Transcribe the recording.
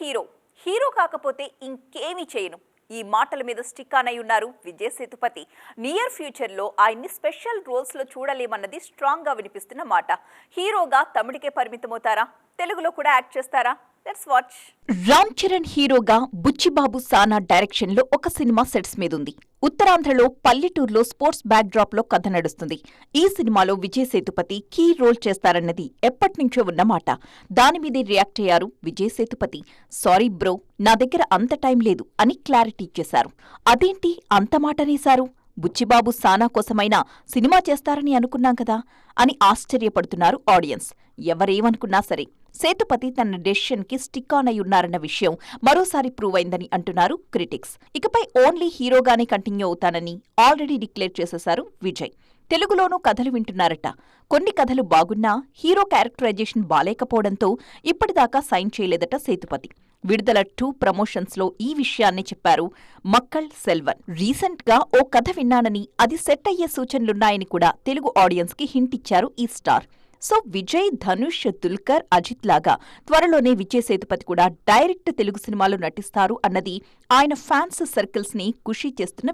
Hero hero కాకపోతే ఇంకేమీ చేయను ఈ మాటల మీద స్టిక్ ఆన్ అయి ఉన్నారు విజయ్ సేతుపతి. నియర్ ఫ్యూచర్ లో ఆయన్ని స్పెషల్ రోల్స్ లో చూడలేమన్నది స్ట్రాంగ్ గా వినిపిస్తున్న మాట. హీరోగా తమిళకే పరిమితమవుతారా? తెలుగులో కూడా యాక్ట్ చేస్తారా? Let's watch. రామ్ చరణ్ హీరోగా బుచ్చిబాబు సానా డైరెక్షన్ లో ఒక సినిమా సెట్స్ మీదుంది. ఉత్తరాంధ్రలో పల్లెటూరులో స్పోర్ట్స్ బ్యాక్ డ్రాప్ లో కథ నడుస్తుంది. ఈ సినిమాలో విజయ్ సేతుపతి కీ రోల్ చేస్తారన్నది ఎప్పటినుంచో ఉన్నమాట. దానిమీదే రియాక్ట్ అయ్యారు విజయ్ సేతుపతి. సారీ బ్రో, నా దగ్గర అంత టైం లేదు అని క్లారిటీ ఇచ్చేశారు. అదేంటి అంత మాటనేశారు? బుచ్చిబాబు సానా కోసమైనా సినిమా చేస్తారని అనుకున్నాం కదా అని ఆశ్చర్యపడుతున్నారు ఆడియన్స్. ఎవరేమనుకున్నా సరే సేతుపతి తన డెసిషన్ కి స్టిక్ ఆన్ అయి ఉన్నారన్న విషయం మరోసారి ప్రూవ్ అయిందని అంటున్నారు క్రిటిక్స్. ఇకపై ఓన్లీ హీరోగానే కంటిన్యూ అవుతానని ఆల్రెడీ డిక్లేర్ చేసేశారు విజయ్. తెలుగులోనూ కథలు వింటున్నారట. కొన్ని కథలు బాగున్నా హీరో క్యారెక్టరైజేషన్ బాలేకపోవడంతో ఇప్పటిదాకా సైన్ చేయలేదట సేతుపతి. విడుదల 2 ప్రమోషన్స్ లో ఈ విషయాన్ని చెప్పారు మక్కళ్ సెల్వన్. రీసెంట్ గా ఓ కథ విన్నానని, అది సెట్ అయ్యే సూచనలున్నాయని కూడా తెలుగు ఆడియన్స్ కి హింట్ ఇచ్చారు ఈ స్టార్. సో విజయ్, ధనుష్, దుల్కర్, అజిత్ లాగా త్వరలోనే విజయ్ సేతుపతి కూడా డైరెక్ట్ తెలుగు సినిమాలో నటిస్తారు అన్నది ఆయన ఫ్యాన్స్ సర్కిల్స్ ని ఖుషీ చేస్తున్న